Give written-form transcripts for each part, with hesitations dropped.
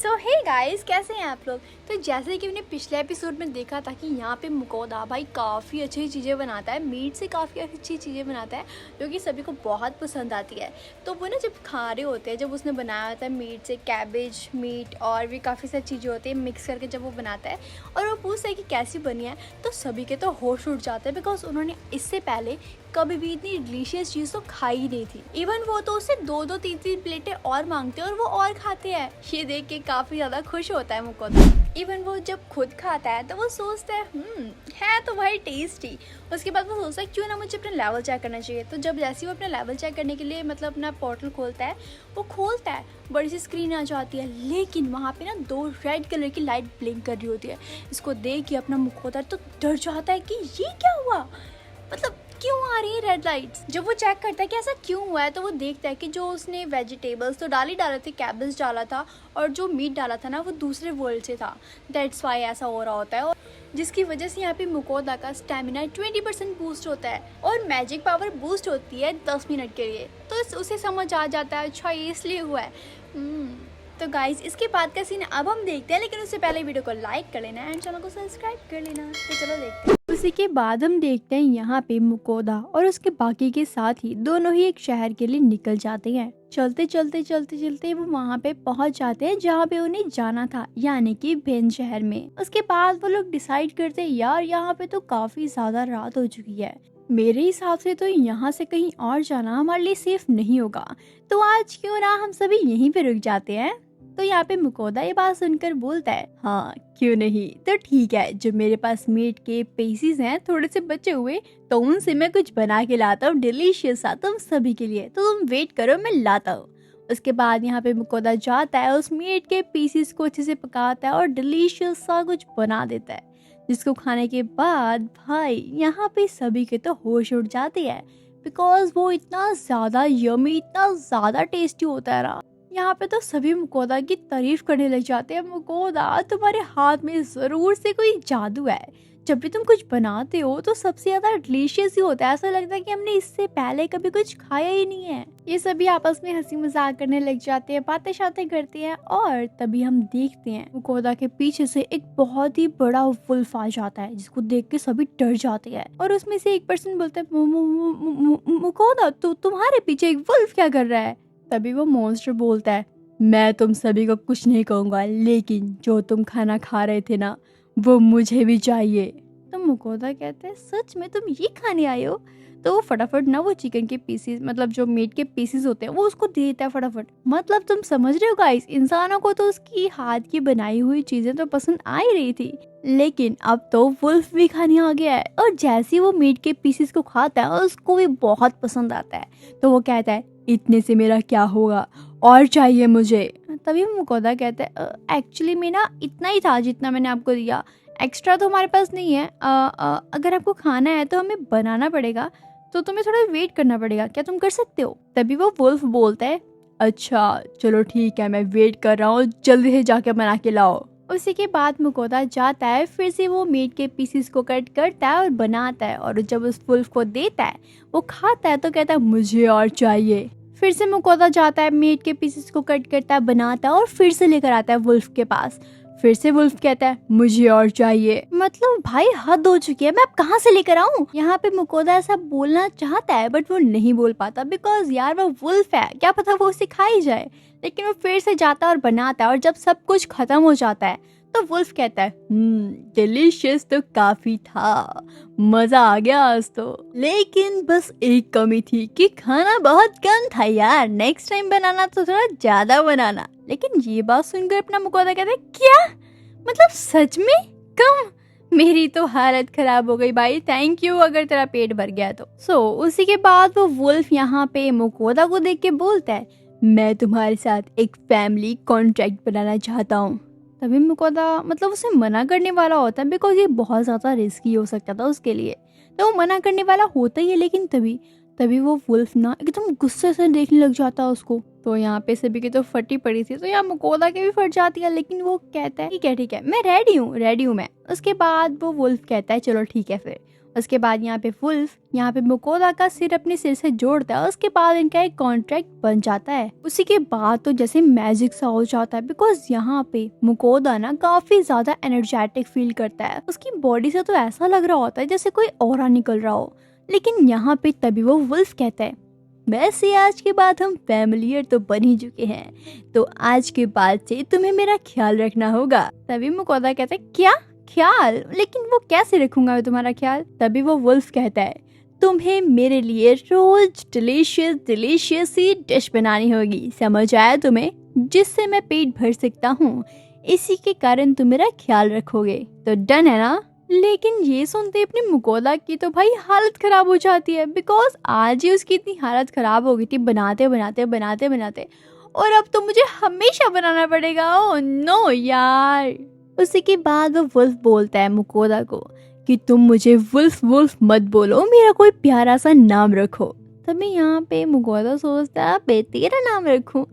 सो hey guys, कैसे हैं आप लोग। तो जैसे कि हमने पिछले एपिसोड में देखा था कि यहाँ पे मुकोदा भाई काफ़ी अच्छी चीज़ें बनाता है, मीट से काफ़ी अच्छी चीज़ें बनाता है जो कि सभी को बहुत पसंद आती है। तो वो ना जब खा रहे होते हैं, जब उसने बनाया होता है मीट से कैबेज मीट और भी काफ़ी सारी चीज़ें होती हैं मिक्स करके जब वो बनाता है और वो पूछता है कि कैसी बनी है, तो सभी के तो होश उड़ जाते हैं बिकॉज उन्होंने इससे पहले कभी भी इतनी डिलीशियस चीज़ तो खाई ही नहीं थी। इवन वो तो उससे दो दो तीन तीन प्लेटें और मांगते हैं और वो और खाते हैं। ये देख के काफ़ी ज़्यादा खुश होता है मुकोदा। इवन वो जब खुद खाता है तो वो सोचता है तो भाई टेस्टी। उसके बाद वो सोचता है क्यों ना मुझे अपना लेवल चेक करना चाहिए। तो जब जैसे वो अपना लेवल चेक करने के लिए मतलब अपना पोर्टल खोलता है, वो खोलता है, बड़ी सी स्क्रीन आ जाती है, लेकिन वहाँ पे ना दो रेड कलर की लाइट ब्लिंक कर रही होती है। इसको देख के अपना मुकोदा तो डर जाता है कि ये क्या हुआ, मतलब क्यों आ रही है रेड लाइट्स। जब वो चेक करता है कि ऐसा क्यों हुआ है तो वो देखता है कि जो उसने वेजिटेबल्स तो डाले थे, कैबेज डाला था और जो मीट डाला था ना वो दूसरे वर्ल्ड से था। दैट्स वाई ऐसा हो रहा होता है और जिसकी वजह से यहाँ पे मुकोदा का स्टेमिना 20% बूस्ट होता है और मैजिक पावर बूस्ट होती है 10 मिनट के लिए। तो उसे समझ आ जाता है अच्छा ये इसलिए हुआ है। तो गाइज इसके बाद का सीन अब हम देखते हैं, लेकिन उससे पहले वीडियो को लाइक कर लेना एंड चैनल को सब्सक्राइब कर लेना। तो चलो देखते हैं। उसी के बाद हम देखते हैं यहाँ पे मुकोदा और उसके बाकी के साथ ही दोनों ही एक शहर के लिए निकल जाते हैं। चलते चलते वो वहाँ पे पहुँच जाते हैं जहाँ पे उन्हें जाना था, यानी कि भेन शहर में। उसके बाद वो लोग डिसाइड करते हैं यार यहाँ पे तो काफी ज्यादा रात हो चुकी है, मेरे हिसाब से तो यहाँ से कहीं और जाना हमारे लिए सेफ नहीं होगा, तो आज क्यों ना हम सभी यहीं पे रुक जाते हैं। तो यहाँ पे मुकोदा ये बात सुनकर बोलता है हाँ क्यों नहीं, तो ठीक है, जो मेरे पास मीट के पीसेस हैं थोड़े से बचे हुए, तो उनसे मैं कुछ बना के लाता हूँ डिलीशियस सा तुम सभी के लिए, तो तुम वेट करो मैं लाता हूँ। उसके बाद यहाँ पे मुकोदा जाता है, उस मीट के पीसेस को अच्छे से पकाता है और डिलीशियस सा कुछ बना देता है, जिसको खाने के बाद भाई यहाँ पे सभी के तो होश उड़ जाते हैं बिकॉज वो इतना ज़्यादा यमी, इतना ज़्यादा टेस्टी होता है ना। यहाँ पे तो सभी मुकोदा की तारीफ करने लग जाते हैं, मुकोदा तुम्हारे हाथ में ज़रूर से कोई जादू है, जब भी तुम कुछ बनाते हो तो सबसे ज़्यादा डिलीशियस ही होता है, ऐसा लगता है कि हमने इससे पहले कभी कुछ खाया ही नहीं है। ये सभी आपस में हंसी मजाक करने लग जाते हैं, बातें शातें करते हैं और तभी हम देखते हैं मुकोदा के पीछे से एक बहुत ही बड़ा वुल्फ आ जाता है, जिसको देख के सभी डर जाते हैं और उसमें से एक पर्सन बोलता है मुकोदा तुम्हारे पीछे एक वुल्फ क्या कर रहा है। तभी वो मॉन्स्टर बोलता है मैं तुम सभी को कुछ नहीं कहूँगा, लेकिन जो तुम खाना खा रहे थे ना वो मुझे भी चाहिए। तो मुकोदा कहता है सच में तुम ये खाने आए हो। तो वो फटाफट ना वो चिकन के पीसेस मतलब जो मीट के पीसेस होते हैं वो उसको दे देता है फटाफट। मतलब तुम समझ रहे हो गाइस, इंसानों को तो उसकी हाथ की बनाई हुई चीजें तो पसंद आ ही रही थी, लेकिन अब तो वुल्फ भी खाने आ गया है और जैसे ही वो मीट के पीसेस को खाता है उसको भी बहुत पसंद आता है। तो वो कहता है इतने से मेरा क्या होगा, और चाहिए मुझे। तभी मुकोदा कहता है एक्चुअली मैं ना इतना ही था जितना मैंने आपको दिया, एक्स्ट्रा तो हमारे पास नहीं है। अगर आपको खाना है तो हमें बनाना पड़ेगा, तो तुम्हें थोड़ा वेट करना पड़ेगा, क्या तुम कर सकते हो। तभी वो वुल्फ बोलता है अच्छा चलो ठीक है, मैं वेट कर रहा हूँ, जल्दी से जाके बना के लाओ। उसी के बाद मुकोदा जाता है, फिर से वो मीट के पीसेस को कट करता है और बनाता है और जब उस वुल्फ को देता है वो खाता है तो कहता है मुझे और चाहिए। फिर से मुकोदा जाता है, मीट के पीसेस को कट करता है, बनाता है और फिर से लेकर आता है वुल्फ के पास। फिर से वुल्फ कहता है मुझे और चाहिए। मतलब भाई हद हो चुकी है, मैं अब कहाँ से लेकर आऊँ। यहाँ पे मुकोदा ऐसा बोलना चाहता है बट वो नहीं बोल पाता बिकॉज यार वो वुल्फ है, क्या पता वो उसे खाई जाए। लेकिन वो फिर से जाता है और बनाता है और जब सब कुछ खत्म हो जाता है तो वुल्फ कहता है डिलीशियस तो काफी था, मजा आ गया आज तो, लेकिन बस एक कमी थी कि खाना बहुत कम था यार, नेक्स्ट टाइम बनाना तो थोड़ा ज्यादा बनाना। लेकिन ये बात सुनकर अपना मुकोदा कहता है क्या, मतलब सच में कम। मेरी तो हालत खराब हो गई भाई, थैंक यू अगर तेरा पेट भर गया तो। उसी के बाद वो वुल्फ यहाँ पे मुकोदा को देख के बोलता है मैं तुम्हारे साथ एक फैमिली कॉन्ट्रैक्ट बनाना चाहता हूँ। तभी मुकोदा मतलब उसे मना करने वाला होता है बिकॉज ये बहुत ज़्यादा रिस्की हो सकता था उसके लिए, तो वो मना करने वाला होता ही है। लेकिन तभी वो वुल्फ ना एकदम गुस्से से देखने लग जाता है उसको। तो यहाँ पे सभी की तो फटी पड़ी थी, तो यहाँ मुकोदा के भी फट जाती है, लेकिन वो कहता है ठीक है मैं रेडी हूँ मैं। उसके बाद वो वुल्फ कहता है चलो ठीक है फिर। उसके बाद यहाँ पे वुल्फ यहाँ पे मुकोदा का सिर अपने सिर से जोड़ता है। उसके बाद इनका एक कॉन्ट्रैक्ट बन जाता है। उसी के बाद तो जैसे मैजिक सा हो जाता है, बिकॉज यहाँ पे मुकोदा ना काफी ज्यादा एनर्जेटिक फील करता है। उसकी बॉडी से तो ऐसा लग रहा होता है जैसे कोई ऑरा निकल रहा हो। लेकिन यहाँ पे तभी वो वुल्फ कहता है, वैसे आज के बाद हम फैमिलियर तो बन ही चुके हैं, तो आज के बाद से तुम्हें मेरा ख्याल रखना होगा। तभी मुकोदा कहता है, क्या ख्याल? लेकिन वो कैसे रखूंगा मैं तुम्हारा ख्याल? तभी वो वुल्फ कहता है, तुम्हें मेरे लिए रोज डिलीशियस सी डिश बनानी होगी, समझ आया तुम्हें? जिससे मैं पेट भर सकता हूँ, इसी के कारण तुम मेरा ख्याल रखोगे, तो डन है ना? लेकिन ये सुनते अपने मुकोदा की तो भाई हालत खराब हो जाती है, बिकॉज आज ही उसकी इतनी हालत खराब हो गई थी बनाते बनाते, और अब तो मुझे हमेशा बनाना पड़ेगा। ओह नो यार। उसी के बाद वो वुल्फ बोलता है मुकोदा को कि तुम मुझे वुल्फ मत बोलो, मेरा कोई प्यारा सा नाम रखो। तभी यहाँ पे मुकोदा सोचता है, बे तेरा नाम रखूं?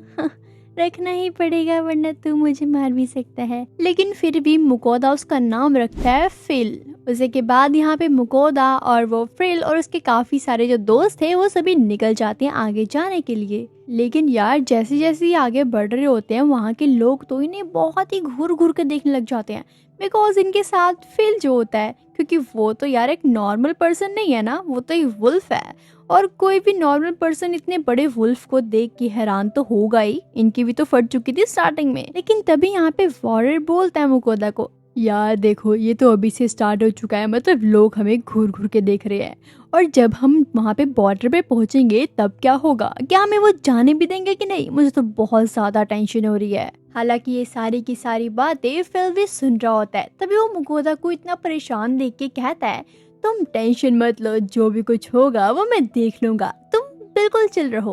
रखना ही पड़ेगा वरना तू मुझे मार भी सकता है। लेकिन फिर भी मुकोदा उसका नाम रखता है फिल। उसी के बाद यहाँ पे मुकोदा और वो फिल और उसके काफी सारे जो दोस्त थे वो सभी निकल जाते हैं आगे जाने के लिए। लेकिन यार जैसे जैसे ये आगे बढ़ रहे होते हैं वहाँ के लोग तो इन्हें बहुत ही घूर घूर के देखने लग जाते हैं, बिकॉज इनके साथ फिल जो होता है, क्योंकि वो तो यार एक नॉर्मल पर्सन नहीं है ना, वो तो एक वुल्फ है। और कोई भी नॉर्मल पर्सन इतने बड़े वुल्फ को देख के हैरान तो होगा ही, इनकी भी तो फट चुकी थी स्टार्टिंग में। लेकिन तभी यहाँ पे वॉरियर बोलता है मुकोदा को, यार देखो ये तो अभी से स्टार्ट हो चुका है, मतलब लोग हमें घूर घूर के देख रहे हैं, और जब हम वहाँ पे बॉर्डर पे पहुँचेंगे तब क्या होगा? क्या हमें वो जाने भी देंगे कि नहीं? मुझे तो बहुत ज्यादा टेंशन हो रही है। हालांकि ये सारी की सारी बातें फिल भी सुन रहा होता है। तभी वो मुकोदा को इतना परेशान देख के कहता है, तुम टेंशन मत लो, जो भी कुछ होगा वो मैं देख लूंगा, तुम बिल्कुल चिल रहो।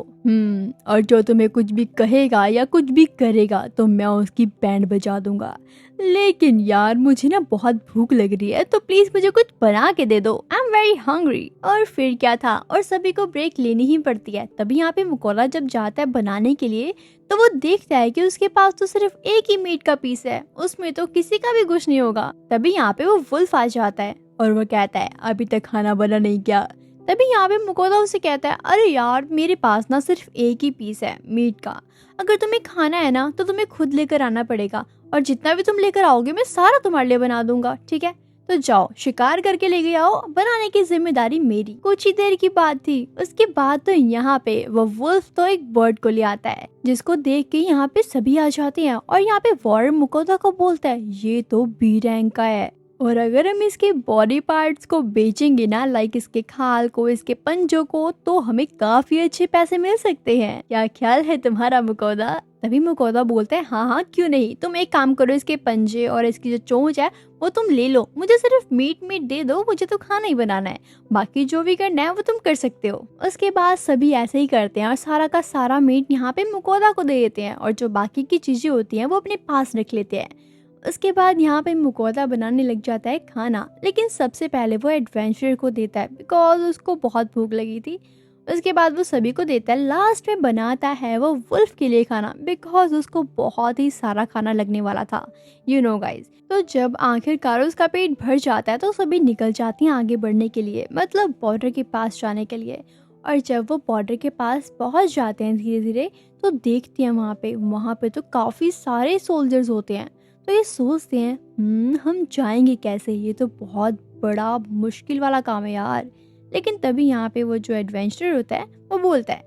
और जो तुम्हें कुछ भी कहेगा या कुछ भी करेगा तो मैं उसकी बैंड बजा दूंगा। लेकिन यार मुझे ना बहुत भूख लग रही है, तो प्लीज मुझे कुछ बना के दे दो, आई एम वेरी हंग्री। और फिर क्या था, और सभी को ब्रेक लेनी ही पड़ती है। तभी यहाँ पे मुकोदा जब जाता है बनाने के लिए तो वो देखता है कि उसके पास तो सिर्फ एक ही मीट का पीस है, उसमें तो किसी का भी कुछ नहीं होगा। तभी यहाँ पे वो वुल्फ आ जाता है और वो कहता है, अभी तक खाना बना नहीं क्या? तभी यहाँ पे मुकोदा उसे कहता है, अरे यार मेरे पास ना सिर्फ एक ही पीस है मीट का, अगर तुम्हें खाना है ना तो तुम्हें खुद लेकर आना पड़ेगा, और जितना भी तुम लेकर आओगे मैं सारा तुम्हारे लिए बना दूंगा, ठीक है? तो जाओ शिकार करके लेके आओ, बनाने की जिम्मेदारी मेरी। कुछ ही देर की बात थी। उसके बाद तो यहाँ पे वो वुल्फ तो एक बर्ड को ले आता है, जिसको देख के यहाँ पे सभी आ जाते हैं, और यहाँ पे वॉरियर मुकोदा को बोलता है, ये तो बी रैंक का है, और अगर हम इसके बॉडी पार्ट्स को बेचेंगे ना, लाइक इसके खाल को, इसके पंजों को, तो हमें काफी अच्छे पैसे मिल सकते हैं। क्या ख्याल है तुम्हारा मुकोदा? तभी मुकोदा बोलते हैं, हाँ क्यों नहीं, तुम एक काम करो, इसके पंजे और इसकी जो चोंच है वो तुम ले लो, मुझे सिर्फ मीट दे दो, मुझे तो खाना ही बनाना है, बाकी जो भी करना है वो तुम कर सकते हो। उसके बाद सभी ऐसे ही करते हैं और सारा का सारा मीट यहाँ पे मुकोदा को दे देते हैं, और जो बाकी की चीजें होती हैं वो अपने पास रख लेते हैं। उसके बाद यहाँ पे मुकोदा बनाने लग जाता है खाना, लेकिन सबसे पहले वो एडवेंचर को देता है, बिकॉज उसको बहुत भूख लगी थी। उसके बाद वो सभी को देता है। लास्ट में बनाता है वो वुल्फ के लिए खाना, बिकॉज उसको बहुत ही सारा खाना लगने वाला था, यू नो गाइज। तो जब आखिरकार उसका पेट भर जाता है तो सभी निकल जाती हैं आगे बढ़ने के लिए, मतलब बॉर्डर के पास जाने के लिए। और जब वो बॉर्डर के पास पहुंच जाते हैं धीरे धीरे, तो देखते हैं वहाँ पे तो काफ़ी सारे सोल्जर्स होते हैं। तो ये सोचते हैं हम जाएंगे कैसे, ये तो बहुत बड़ा मुश्किल वाला काम है यार। लेकिन तभी यहाँ पे वो जो एडवेंचरर होता है वो बोलता है,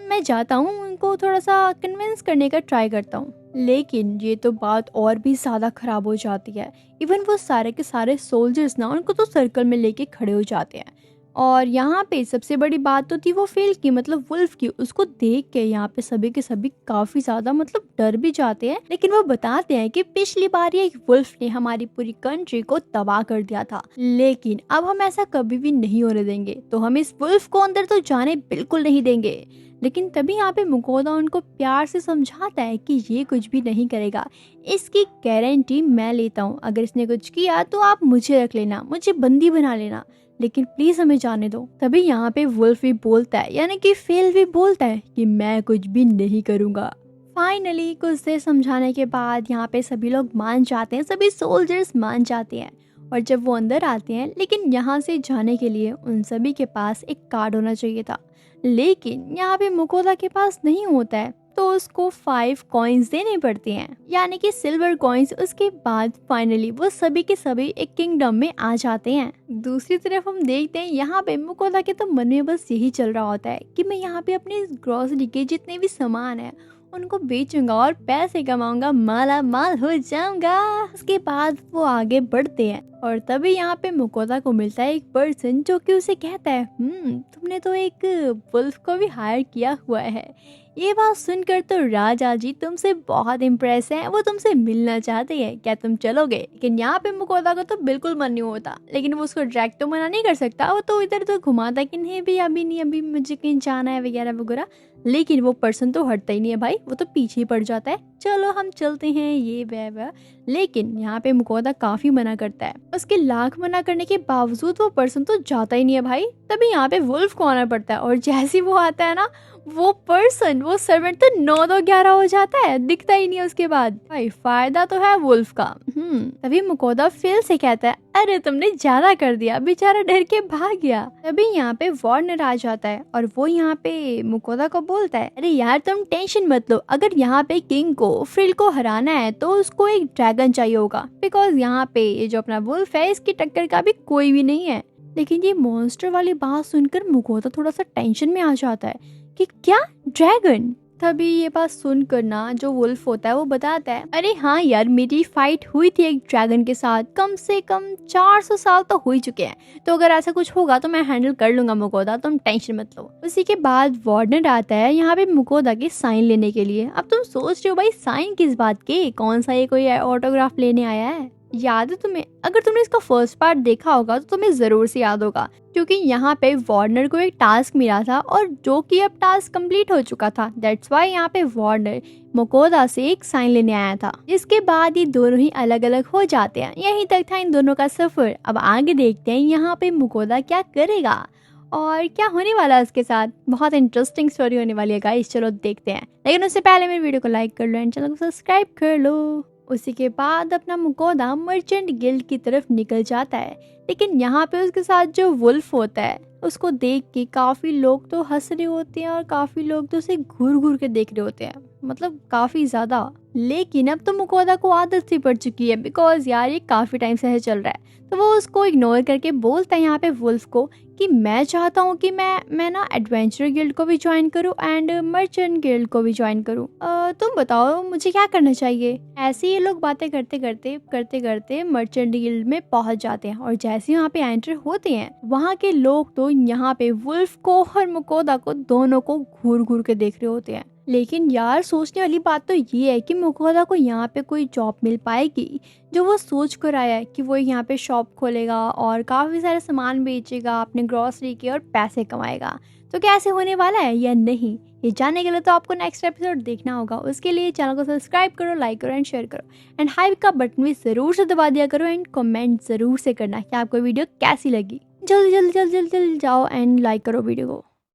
मैं जाता हूँ, उनको थोड़ा सा कन्विंस करने का ट्राई करता हूँ। लेकिन ये तो बात और भी ज़्यादा ख़राब हो जाती है। इवन वो सारे के सारे सोल्जर्स ना उनको तो सर्कल में लेके खड़े हो जाते हैं। और यहाँ पे सबसे बड़ी बात तो थी वो फेल की, मतलब वुल्फ की। उसको देख के यहाँ पे सभी के सभी काफी ज्यादा मतलब डर भी जाते हैं। लेकिन वो बताते हैं कि पिछली बार ये वुल्फ ने हमारी पूरी कंट्री को तबाह कर दिया था, लेकिन अब हम ऐसा कभी भी नहीं होने देंगे, तो हम इस वुल्फ को अंदर तो जाने बिल्कुल नहीं देंगे। लेकिन तभी यहाँ पे मुकोदा उनको प्यार से समझाता है कि ये कुछ भी नहीं करेगा, इसकी गारंटी मैं लेता हूँ, अगर इसने कुछ किया तो आप मुझे रख लेना, मुझे बंदी बना लेना, लेकिन प्लीज हमें जाने दो। तभी यहाँ पे वुल्फ भी बोलता है, यानी कि फेल भी बोलता है कि मैं कुछ भी नहीं करूँगा। फाइनली कुछ देर समझाने के बाद यहाँ पे सभी लोग मान जाते हैं, सभी सोल्जर्स मान जाते हैं। और जब वो अंदर आते हैं, लेकिन यहाँ से जाने के लिए उन सभी के पास एक कार्ड होना चाहिए था, लेकिन यहाँ पे मुकोदा के पास नहीं होता है, तो उसको 5 कॉइन्स देने पड़ते हैं, यानी कि सिल्वर कॉइन्स। उसके बाद फाइनली वो सभी के सभी एक किंगडम में आ जाते हैं। दूसरी तरफ हम देखते हैं यहाँ पे मुकोदा के तो मन में बस यही चल रहा होता है कि मैं यहाँ पे अपने ग्रोसरी के जितने भी सामान है उनको बेचूंगा और पैसे कमाऊंगा, माला माल हो जाऊंगा। उसके बाद वो आगे बढ़ते हैं और तभी यहाँ पे मुकोदा को मिलता है एक पर्सन जो कि उसे कहता है तुमने तो एक वुल्फ को भी हायर किया हुआ है। ये बात सुनकर तो राजा जी तुमसे बहुत इम्प्रेस हैं, वो तुमसे मिलना चाहते हैं, क्या तुम चलोगे? लेकिन यहाँ पे मुकोदा को तो बिल्कुल मन नहीं होता, लेकिन वो उसको डायरेक्ट तो मना नहीं कर सकता। वो तो इधर तो घुमाता कि नहीं भी अभी नहीं, अभी मुझे कहीं जाना है वगैरह वगैरह। लेकिन वो पर्सन तो हटता ही नहीं है भाई, वो तो पीछे ही पड़ जाता है, चलो हम चलते हैं ये वह। लेकिन यहाँ पे मुकोदा काफी मना करता है। उसके लाख मना करने के बावजूद वो पर्सन तो जाता ही नहीं है भाई। तभी यहाँ पे वुल्फ को आना पड़ता है और जैसे वो आता है ना, वो पर्सन, वो सर्वेंट तो 9-2-11 हो जाता है, दिखता ही नहीं है उसके बाद। भाई फायदा तो है वुल्फ का। तभी मुकोदा फिर से कहता है अरे तुमने ज्यादा कर दिया, बेचारा डर के भाग गया। तभी यहाँ पे वार्नर आ जाता है और वो यहाँ पे मुकोदा को बोलता है अरे यार तुम टेंशन मत लो, अगर यहाँ पे किंग को फ्रिल को हराना है तो उसको एक ड्रैगन चाहिए होगा, बिकॉज यहाँ पे ये जो अपना वुल्फ है इसकी टक्कर का भी कोई भी नहीं है। लेकिन ये मॉन्स्टर वाली बात सुनकर मुकोदा थोड़ा सा टेंशन में आ जाता है कि क्या ड्रैगन। तभी ये बात सुनकर ना जो वुल्फ होता है वो बताता है अरे हाँ यार मेरी फाइट हुई थी एक ड्रैगन के साथ, कम से कम 400 साल तो हो ही चुके हैं, तो अगर ऐसा कुछ होगा तो मैं हैंडल कर लूंगा मुकोदा, तुम टेंशन मत लो। उसी के बाद वार्नर आता है यहाँ पे मुकोदा के साइन लेने के लिए। अब तुम सोच रहे हो भाई साइन किस बात के, कौन सा ये कोई ऑटोग्राफ लेने आया है? याद है तुम्हें? अगर तुमने इसका फर्स्ट पार्ट देखा होगा तो तुम्हें जरूर से याद होगा, क्योंकि यहाँ पे वार्नर को एक टास्क मिला था और जो कि अब टास्क कंप्लीट हो चुका था। दैट्स वाई यहाँ पे वार्नर मुकोदा से एक साइन लेने आया था। इसके बाद ये दोनों ही अलग अलग हो जाते हैं। यहीं तक था इन दोनों का सफर। अब आगे देखते हैं यहाँ पे मुकोदा क्या करेगा और क्या होने वाला है उसके साथ। बहुत इंटरेस्टिंग स्टोरी होने वाली है गाइस, चलो देखते हैं। लेकिन उससे पहले मेरे वीडियो को लाइक कर लो एंड चैनल को सब्सक्राइब कर लो। उसी के बाद अपना मुकोदा मर्चेंट गिल्ड की तरफ निकल जाता है, लेकिन यहाँ पे उसके साथ जो वुल्फ होता है उसको देख के काफ़ी लोग तो हंस रहे होते हैं और काफ़ी लोग तो उसे घूर घूर के देख रहे होते हैं, मतलब काफ़ी ज़्यादा। लेकिन अब तो मुकोदा को आदत सी पड़ चुकी है, बिकॉज यार ये काफ़ी टाइम से चल रहा है। तो वो उसको इग्नोर करके बोलता है यहाँ पे वुल्फ को कि मैं चाहता हूँ कि मैं ना एडवेंचर गिल्ड को भी ज्वाइन करूँ एंड मर्चेंट गिल्ड को भी ज्वाइन करूँ। तुम बताओ मुझे क्या करना चाहिए? ऐसे ये लोग बातें करते करते मर्चेंट गिल्ड में पहुंच जाते हैं और जैसे यहाँ पे एंटर होते हैं वहाँ के लोग तो यहाँ पे वुल्फ को और मुकोदा को दोनों को घूर घूर के देख रहे होते हैं। लेकिन यार सोचने वाली बात तो ये है कि मुकोदा को यहाँ पे कोई जॉब मिल पाएगी जो वो सोच कर आया है कि वो यहाँ पे शॉप खोलेगा और काफ़ी सारे सामान बेचेगा अपने ग्रॉसरी के और पैसे कमाएगा। तो क्या ऐसे होने वाला है या नहीं, ये जानने के लिए तो आपको नेक्स्ट एपिसोड देखना होगा। उसके लिए चैनल को सब्सक्राइब करो, लाइक करो एंड शेयर करो एंड हाइप का बटन भी ज़रूर से दबा दिया करो एंड कमेंट ज़रूर से करना कि आपको वीडियो कैसी लगी। जल्दी जाओ एंड लाइक करो वीडियो को।